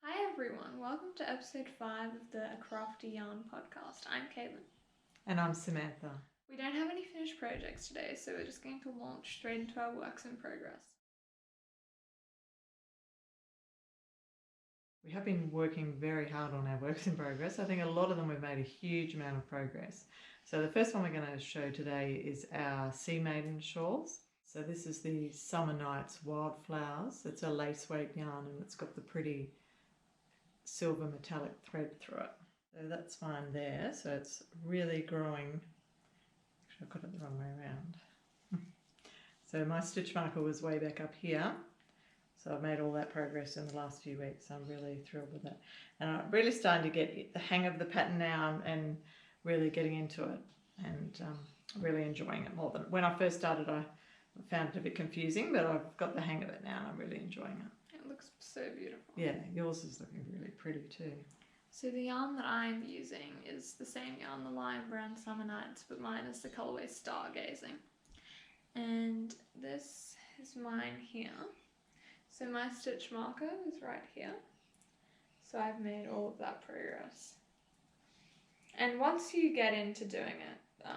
Hi everyone, welcome to episode 5 of the Crafty Yarn Podcast. I'm Caitlin. And I'm Samantha. We don't have any finished projects today, so we're just going to launch straight into our works in progress. We have been working very hard on our works in progress. I think a lot of them we've made a huge amount of progress. So the first one we're going to show today is our Sea Maiden shawls. So this is the Summer Nights Wildflowers. It's a lace weight yarn and it's got the pretty silver metallic thread through it. So that's fine there. So it's really growing. Actually, I've got it the wrong way around. So my stitch marker was way back up here. So I've made all that progress in the last few weeks. I'm really thrilled with that. And I'm really starting to get the hang of the pattern now and really getting into it and really enjoying it more than when I first started. I found it a bit confusing, but I've got the hang of it now and I'm really enjoying it. It looks so beautiful. Yeah, yours is looking really pretty too. So the yarn that I'm using is the same yarn, the Lime Brown Summer Nights, but mine is the colourway Stargazing. And this is mine here. So my stitch marker is right here. So I've made all of that progress. And once you get into doing it,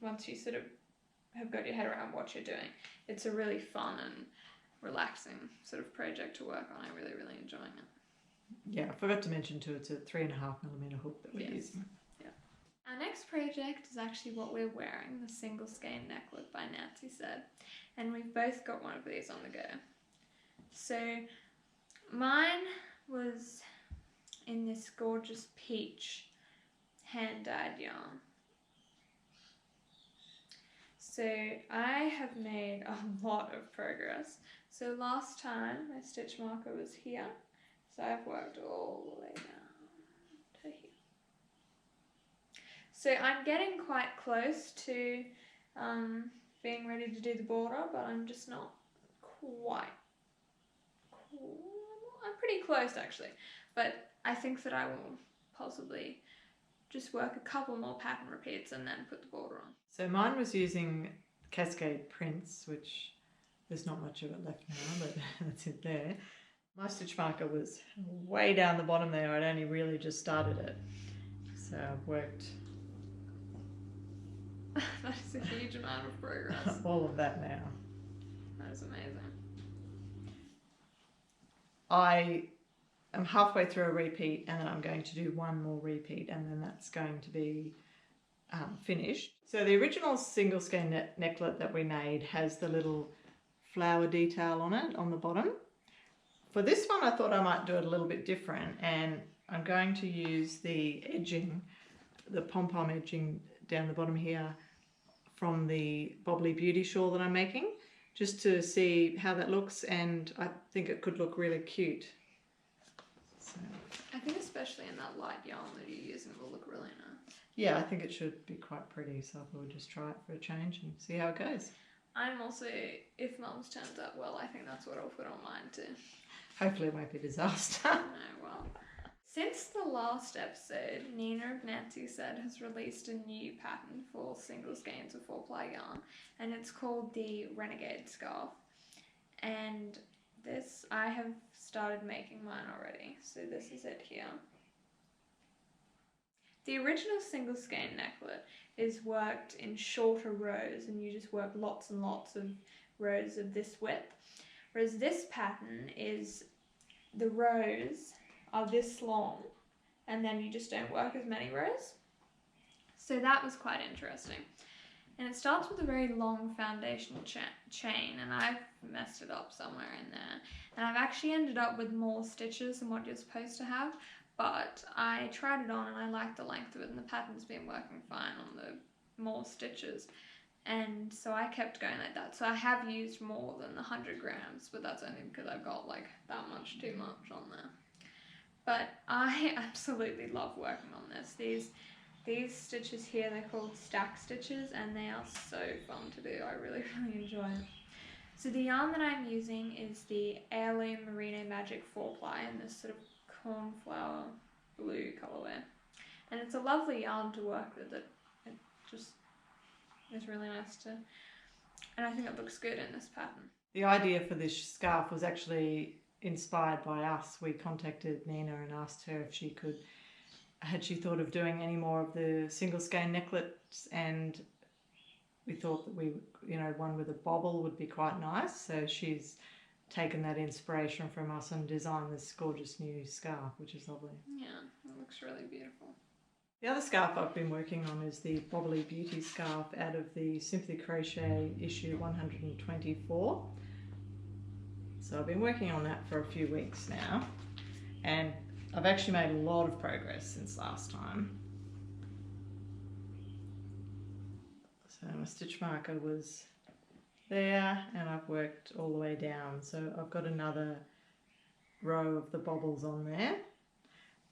once you sort of have got your head around what you're doing, it's a really fun and relaxing sort of project to work on. I'm really enjoying it. Yeah, I forgot to mention too, it's a 3.5mm hook that we're using. Yeah. Our next project is actually what we're wearing, the single skein necklet by Nancy Said. And we've both got one of these on the go. So mine was in this gorgeous peach hand-dyed yarn. So I have made a lot of progress. So last time my stitch marker was here. So I've worked all the way down to here. So I'm getting quite close to being ready to do the border, but I'm just not quite. I'm pretty close actually, but I think that I will possibly just work a couple more pattern repeats and then put the border on. So mine was using Cascade Prints, which there's not much of it left now, but that's it there. My stitch marker was way down the bottom there. I'd only really just started it. So I've worked... That is a huge amount of progress. all of that now. That is amazing. I am halfway through a repeat and then I'm going to do one more repeat and then that's going to be finished. So the original single skein necklet that we made has the little flower detail on it on the bottom. For this one I thought I might do it a little bit different and I'm going to use the edging, the pom-pom edging down the bottom here from the Bobbly Beauty shawl that I'm making, just to see how that looks, and I think it could look really cute. So, I think especially in that light yarn that you're using it will look really nice. Yeah, I think it should be quite pretty, so I thought we'd just try it for a change and see how it goes. I'm also, if Mum's turns out well, I think that's what I'll put on mine too. Hopefully it won't be a disaster. No, well. Since the last episode, Nina of Nancy Said has released a new pattern for single skeins of 4-ply yarn, and it's called the Renegade Scarf. And this, I have started making mine already, so this is it here. The original single skein necklet is worked in shorter rows, and you just work lots and lots of rows of this width. Whereas this pattern is, the rows are this long, and then you just don't work as many rows. So that was quite interesting. And it starts with a very long foundation chain, and I've messed it up somewhere in there. And I've actually ended up with more stitches than what you're supposed to have, but I tried it on and I liked the length of it, and the pattern's been working fine on the more stitches. And so I kept going like that. So I have used more than the 100 grams, but that's only because I've got like that much too much on there. But I absolutely love working on this. These stitches here, they're called stack stitches, and they are so fun to do. I really enjoy it. So the yarn that I'm using is the Heirloom Merino Magic 4-ply in this sort of cornflower blue colourway. And it's a lovely yarn to work with. It just is really nice and I think it looks good in this pattern. The idea for this scarf was actually inspired by us, we contacted Nina and asked her if had she thought of doing any more of the single skein necklets, and we thought that one with a bobble would be quite nice. So she's taken that inspiration from us and designed this gorgeous new scarf, which is lovely. Yeah, it looks really beautiful. The other scarf I've been working on is the Bobbly Beauty scarf out of the Sympathy Crochet issue 124. So I've been working on that for a few weeks now, and I've actually made a lot of progress since last time. So my stitch marker was there, and I've worked all the way down. So I've got another row of the bobbles on there.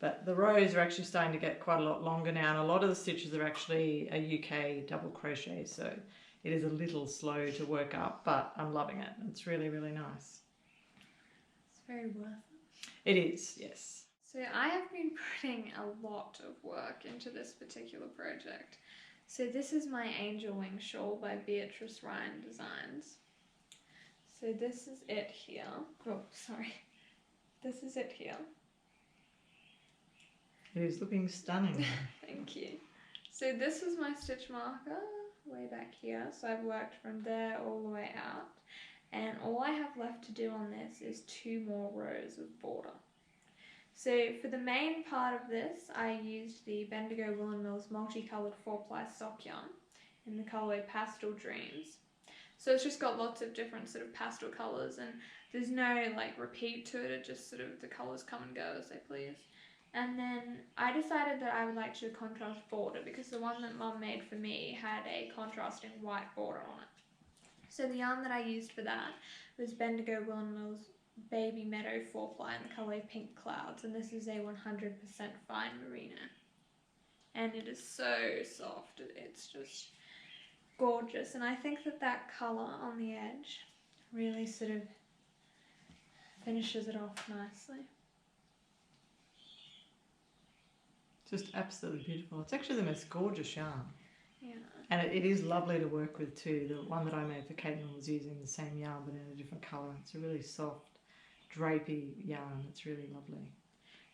But the rows are actually starting to get quite a lot longer now, and a lot of the stitches are actually a UK double crochet, so it is a little slow to work up, but I'm loving it. It's really, really nice. It's very worth it. It is, yes. So I have been putting a lot of work into this particular project. So this is my Angel Wing shawl by Beatrice Ryan Designs. So this is it here. Oh, sorry. This is it here. It is looking stunning. Thank you. So this is my stitch marker way back here. So I've worked from there all the way out. And all I have left to do on this is 2 more rows of border. So for the main part of this, I used the Bendigo Woolen Mills multicoloured 4-ply sock yarn in the colourway Pastel Dreams. So it's just got lots of different sort of pastel colours, and there's no like repeat to it. It just sort of the colours come and go as they please. And then I decided that I would like to do a contrast border because the one that Mum made for me had a contrasting white border on it. So the yarn that I used for that was Bendigo Woolen Mills Baby Meadow 4-ply in the colourway Pink Clouds, and this is a 100% fine merino. And it is so soft, it's just gorgeous, and I think that that colour on the edge really sort of finishes it off nicely. Just absolutely beautiful. It's actually the most gorgeous yarn. Yeah. And it is lovely to work with too. The one that I made for Caitlin was using the same yarn but in a different colour. It's a really soft, drapey yarn. It's really lovely.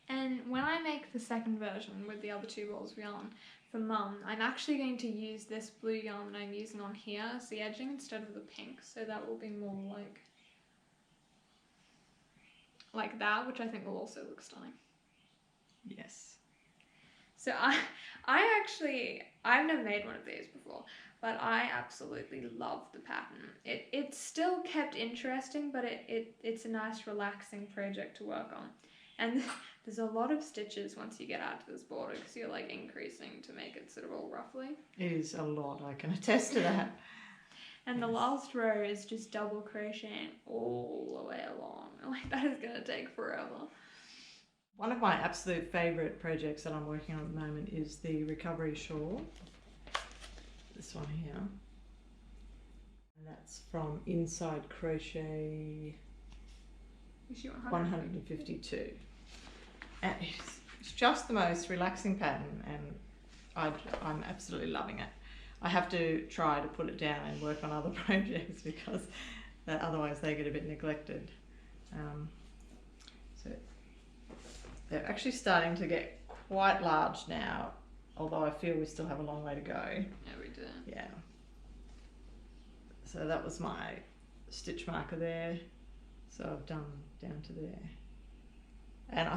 And when I make the second version with the other 2 balls of yarn for Mum, I'm actually going to use this blue yarn that I'm using on here as the edging instead of the pink. So that will be more like that, which I think will also look stunning. Yes. So I've never made one of these before, but I absolutely love the pattern. It's still kept interesting, but it's a nice relaxing project to work on. And there's a lot of stitches once you get out to this border because you're like increasing to make it sort of all ruffly. It is a lot, I can attest to that. And the last row is just double crocheting all the way along. Like that is going to take forever. One of my absolute favourite projects that I'm working on at the moment is the Recovery Shawl. This one here. And that's from Inside Crochet Issue 152. And it's just the most relaxing pattern, and I'm absolutely loving it. I have to try to put it down and work on other projects because otherwise they get a bit neglected. So they're actually starting to get quite large now, although I feel we still have a long way to go. Yeah, we do. Yeah. So that was my stitch marker there. So I've done down to there. And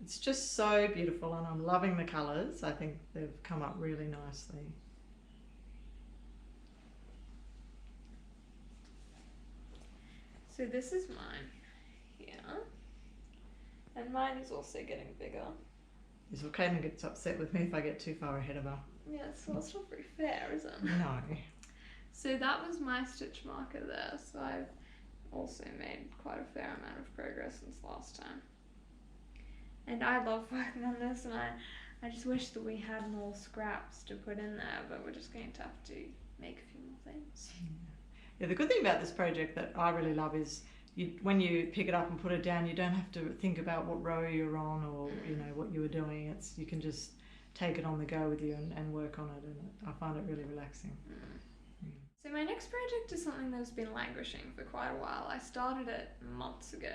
it's just so beautiful, and I'm loving the colours. I think they've come up really nicely. So this is mine here. And mine is also getting bigger. Yes, well, Caitlin gets upset with me if I get too far ahead of her. Yeah, so it's not very fair, is it? No. So that was my stitch marker there. So I've also made quite a fair amount of progress since last time. And I love working on this, and I just wish that we had more scraps to put in there, but we're just going to have to make a few more things. Yeah, the good thing about this project that I really love is when you pick it up and put it down, you don't have to think about what row you're on or what you were doing. You can just take it on the go with you and work on it, and I find it really relaxing. So So my next project is something that's been languishing for quite a while. I started it months ago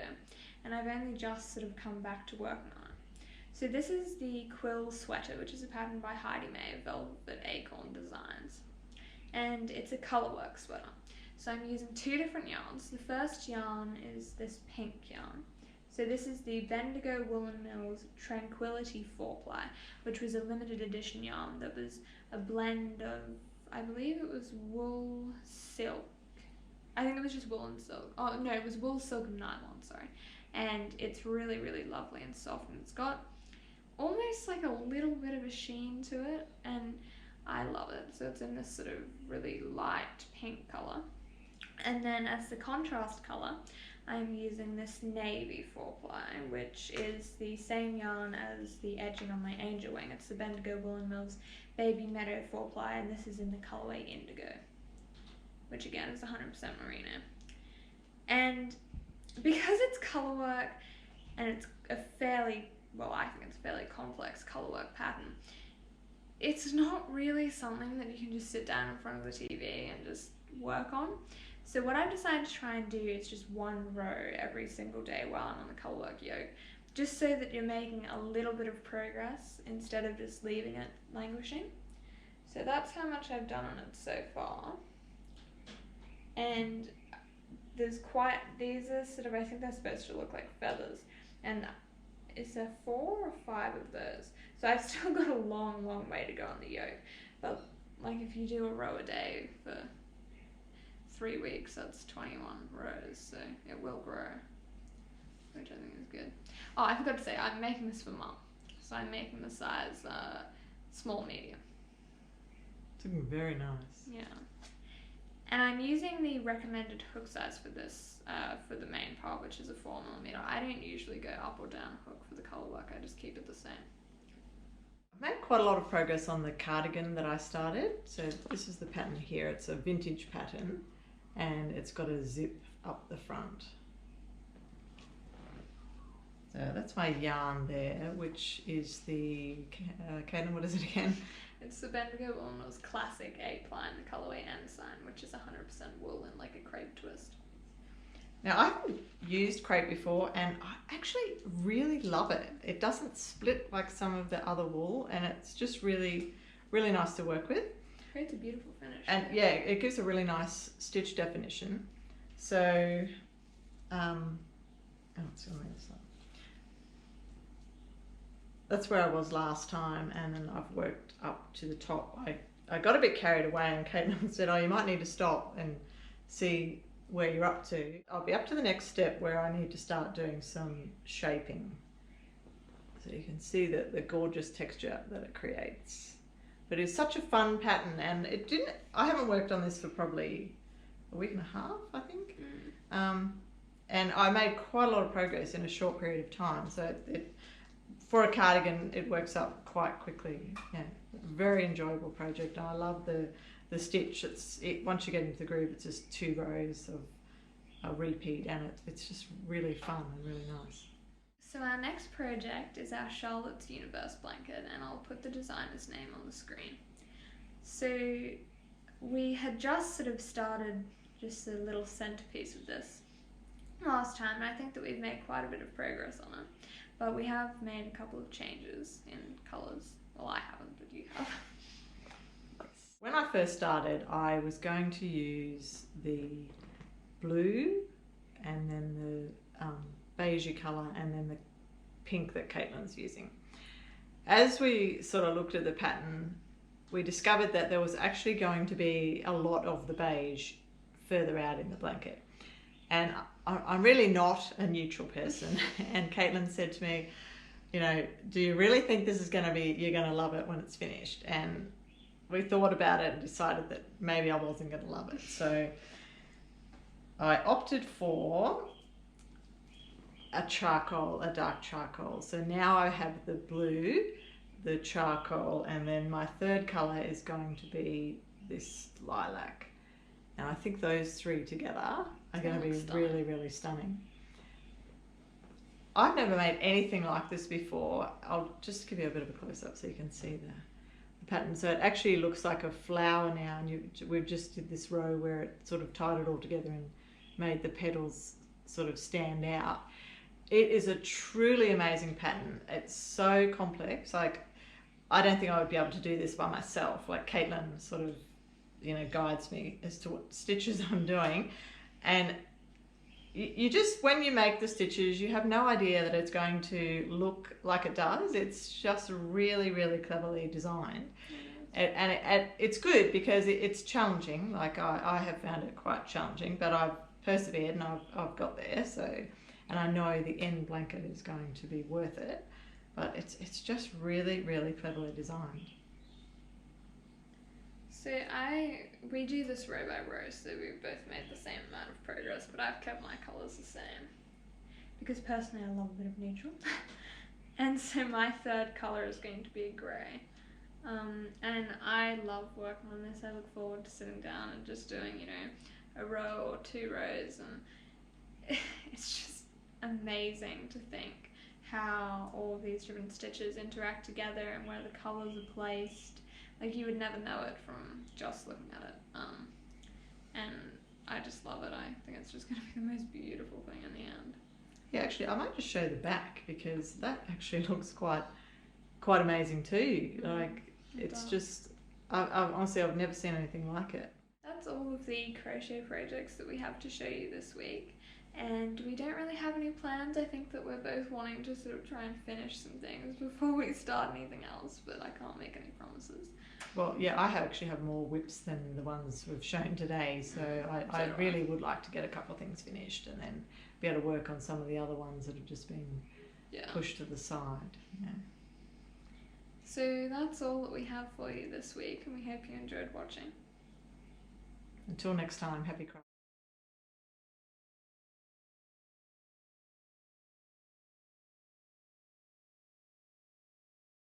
and I've only just sort of come back to working on it. So this is the Quill sweater, which is a pattern by Heidi May, Velvet Acorn Designs. And it's a colourwork sweater. So I'm using two different yarns. The first yarn is this pink yarn. So this is the Bendigo Woolen Mills Tranquility 4-ply, which was a limited edition yarn that was a blend of, I believe it was wool silk. I think it was just wool and silk. Oh no, it was wool, silk and nylon, sorry. And it's really, really lovely and soft, and it's got almost like a little bit of a sheen to it, and I love it. So it's in this sort of really light pink colour. And then as the contrast colour, I'm using this navy 4-ply, which is the same yarn as the edging on my angel wing. It's the Bendigo Woolen Mills Baby Meadow 4-ply, and this is in the colourway Indigo, which again is 100% merino. And because it's colourwork and it's a fairly, well, I think it's a fairly complex colourwork pattern, it's not really something that you can just sit down in front of the TV and just work on. So what I've decided to try and do is just one row every single day while I'm on the colourwork yoke, just so that you're making a little bit of progress instead of just leaving it languishing. So that's how much I've done on it so far. And there's these are sort of, I think they're supposed to look like feathers. And is there 4 or 5 of those? So I've still got a long, long way to go on the yoke. But like if you do a row a day for 3 weeks, that's 21 rows, so it will grow, which I think is good. Oh, I forgot to say, I'm making this for Mum, so I'm making the size small medium. It's looking very nice. Yeah, and I'm using the recommended hook size for this, for the main part, which is a 4mm. I don't usually go up or down hook for the colour work, I just keep it the same. I've made quite a lot of progress on the cardigan that I started. So this is the pattern here. It's a vintage pattern and it's got a zip up the front. So that's my yarn there, which is the, Caitlin, what is it again? It's the Bendigo Woolen Mills Classic 8-ply in the colourway Ensign, which is 100% wool and like a crepe twist. Now, I haven't used crepe before and I actually really love it. It doesn't split like some of the other wool and it's just really, really nice to work with. Creates a beautiful finish. And yeah, it gives a really nice stitch definition. So, it's on the other side. That's where I was last time, and then I've worked up to the top. I got a bit carried away and Caitlin said, oh, you might need to stop and see where you're up to. I'll be up to the next step where I need to start doing some shaping. So you can see the gorgeous texture that it creates. But it's such a fun pattern, and I haven't worked on this for probably a week and a half, I think. And I made quite a lot of progress in a short period of time. So for a cardigan, it works up quite quickly. Yeah, very enjoyable project. And I love the stitch. Once you get into the groove, it's just 2 rows of a repeat, and it's just really fun and really nice. So our next project is our Charlotte's Universe blanket, and I'll put the designer's name on the screen. So we had just sort of started just a little centerpiece of this last time, and I think that we've made quite a bit of progress on it. But we have made a couple of changes in colours. Well, I haven't, but you have. When I first started, I was going to use the blue and then the beigey colour and then the pink that Caitlin's using. As we sort of looked at the pattern, we discovered that there was actually going to be a lot of the beige further out in the blanket. And I'm really not a neutral person. And Caitlin said to me, you know, do you really think this is going to be, you're going to love it when it's finished? And we thought about it and decided that maybe I wasn't going to love it. So I opted for a dark charcoal. So now I have the blue, the charcoal, and then my third colour is going to be this lilac. And I think those 3 together are going to be really, really stunning. I've never made anything like this before. I'll just give you a bit of a close-up so you can see the pattern. So it actually looks like a flower now, and we've just did this row where it sort of tied it all together and made the petals sort of stand out. It is a truly amazing pattern. It's so complex. Like, I don't think I would be able to do this by myself. Like, Caitlin sort of, guides me as to what stitches I'm doing. And you just, when you make the stitches, you have no idea that it's going to look like it does. It's just really, really cleverly designed. And it's good because it's challenging. Like, I have found it quite challenging, but I've persevered and I've got there. So, and I know the end blanket is going to be worth it. But it's just really, really cleverly designed. So we do this row by row, so we've both made the same amount of progress, but I've kept my colours the same. Because personally I love a bit of neutral. And so my third colour is going to be grey. And I love working on this. I look forward to sitting down and just doing, a row or 2 rows, and it's just amazing to think how all of these different stitches interact together and where the colours are placed. Like, you would never know it from just looking at it. And I just love it. I think it's just going to be the most beautiful thing in the end. Yeah, actually, I might just show the back, because that actually looks quite amazing too. Like, it's just, honestly, I've never seen anything like it. That's all of the crochet projects that we have to show you this week. And we don't really have any plans. I think that we're both wanting to sort of try and finish some things before we start anything else, but I can't make any promises. Well, yeah, I actually have more whips than the ones we've shown today, so I really would like to get a couple of things finished and then be able to work on some of the other ones that have just been pushed to the side. Yeah. So that's all that we have for you this week, and we hope you enjoyed watching. Until next time, happy crafting.